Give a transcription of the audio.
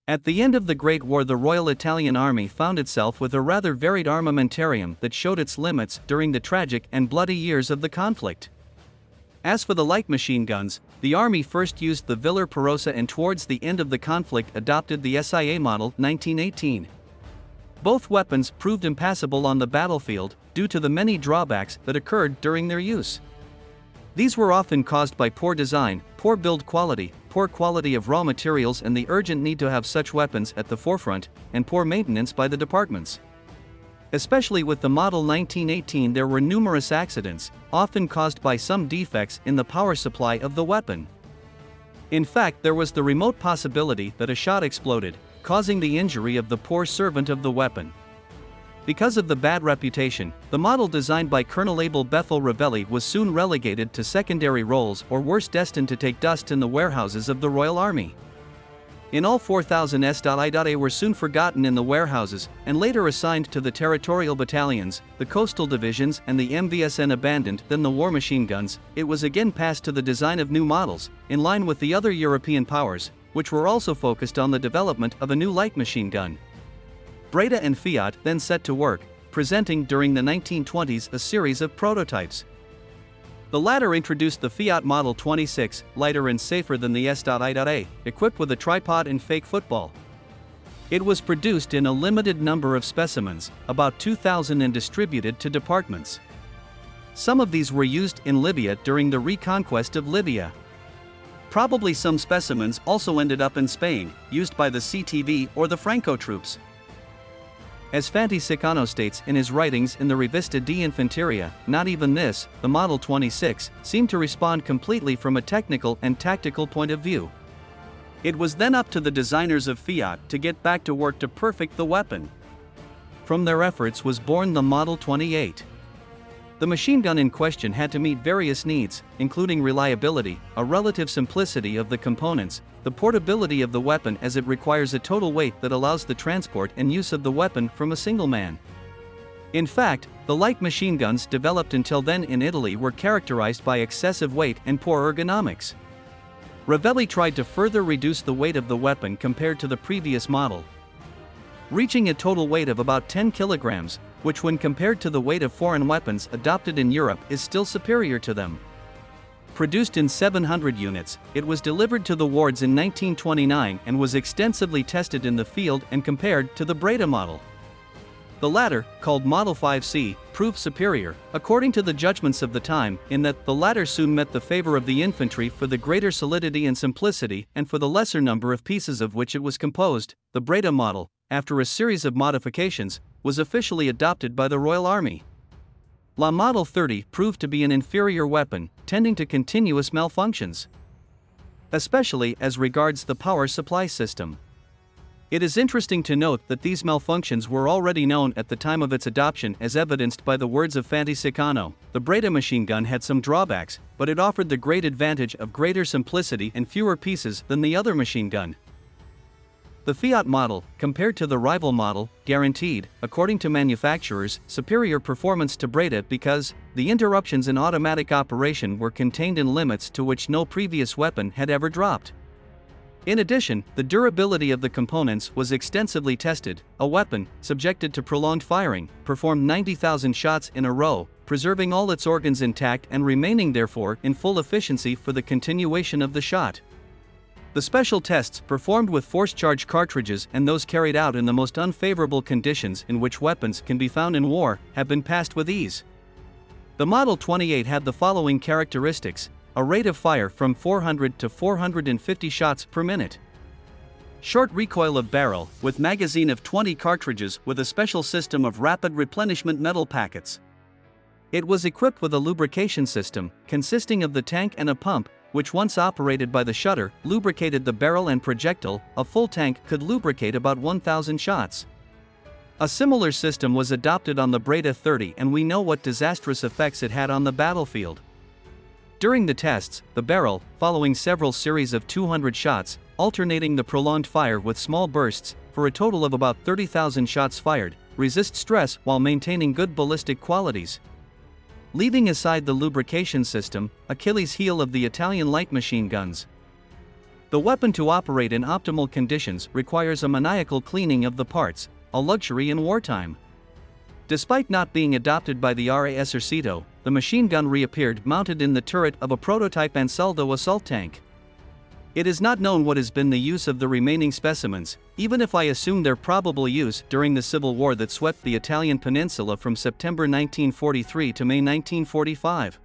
At the end of the Great War, the Royal Italian Army found itself with a rather varied armamentarium that showed its limits during the tragic and bloody years of the conflict. As for the light machine guns, the Army first used the Viller Perosa and towards the end of the conflict adopted the SIA model 1918. Both weapons proved impassable on the battlefield due to the many drawbacks that occurred during their use. These were often caused by poor design, poor build quality, poor quality of raw materials, and the urgent need to have such weapons at the forefront, and poor maintenance by the departments. Especially with the Model 1918, there were numerous accidents, often caused by some defects in the power supply of the weapon. In fact, there was the remote possibility that a shot exploded, causing the injury of the poor servant of the weapon. Because of the bad reputation, the model designed by Colonel Abel Bethel Ravelli was soon relegated to secondary roles, or worse, destined to take dust in the warehouses of the Royal Army. In all, 4,000 S.I. were soon forgotten in the warehouses, and later assigned to the territorial battalions, the coastal divisions, and the MVSN. Abandoned then the war machine guns, it was again passed to the design of new models, in line with the other European powers, which were also focused on the development of a new light machine gun. Breda and Fiat then set to work, presenting during the 1920s a series of prototypes. The latter introduced the Fiat Model 26, lighter and safer than the S.I., equipped with a tripod and fake football. It was produced in a limited number of specimens, about 2,000, and distributed to departments. Some of these were used in Libya during the reconquest of Libya. Probably some specimens also ended up in Spain, used by the CTV or the Franco troops. As Fanteria states in his writings in the Rivista di Fanteria, not even this, the Model 26, seemed to respond completely from a technical and tactical point of view. It was then up to the designers of Fiat to get back to work to perfect the weapon. From their efforts was born the Model 28. The machine gun in question had to meet various needs, including reliability, a relative simplicity of the components, the portability of the weapon as it requires a total weight that allows the transport and use of the weapon from a single man. In fact, the light machine guns developed until then in Italy were characterized by excessive weight and poor ergonomics. Ravelli tried to further reduce the weight of the weapon compared to the previous model, reaching a total weight of about 10 kilograms, which when compared to the weight of foreign weapons adopted in Europe is still superior to them. Produced in 700 units, it was delivered to the wards in 1929 and was extensively tested in the field and compared to the Breda model. The latter, called Model 5C, proved superior, according to the judgments of the time, in that the latter soon met the favor of the infantry for the greater solidity and simplicity and for the lesser number of pieces of which it was composed. The Breda model, after a series of modifications, was officially adopted by the Royal Army. La Model 30 proved to be an inferior weapon, tending to continuous malfunctions, especially as regards the power supply system. It is interesting to note that these malfunctions were already known at the time of its adoption, as evidenced by the words of Fanteria. The Breda machine gun had some drawbacks, but it offered the great advantage of greater simplicity and fewer pieces than the other machine gun. The Fiat model, compared to the rival model, guaranteed, according to manufacturers, superior performance to Breda because the interruptions in automatic operation were contained in limits to which no previous weapon had ever dropped. In addition, the durability of the components was extensively tested. A weapon, subjected to prolonged firing, performed 90,000 shots in a row, preserving all its organs intact and remaining therefore in full efficiency for the continuation of the shot. The special tests performed with force-charge cartridges and those carried out in the most unfavorable conditions in which weapons can be found in war have been passed with ease. The Model 28 had the following characteristics: a rate of fire from 400 to 450 shots per minute. Short recoil of barrel, with magazine of 20 cartridges with a special system of rapid replenishment metal packets. It was equipped with a lubrication system, consisting of the tank and a pump, which once operated by the shutter, lubricated the barrel and projectile. A full tank could lubricate about 1,000 shots. A similar system was adopted on the Breda 30, and we know what disastrous effects it had on the battlefield. During the tests, the barrel, following several series of 200 shots, alternating the prolonged fire with small bursts, for a total of about 30,000 shots fired, resists stress while maintaining good ballistic qualities. Leaving aside the lubrication system, Achilles heel of the Italian light machine guns. The weapon to operate in optimal conditions requires a maniacal cleaning of the parts, a luxury in wartime. Despite not being adopted by the Esercito, the machine gun reappeared mounted in the turret of a prototype Ansaldo assault tank. It is not known what has been the use of the remaining specimens, even if I assume their probable use during the civil war that swept the Italian peninsula from September 1943 to May 1945.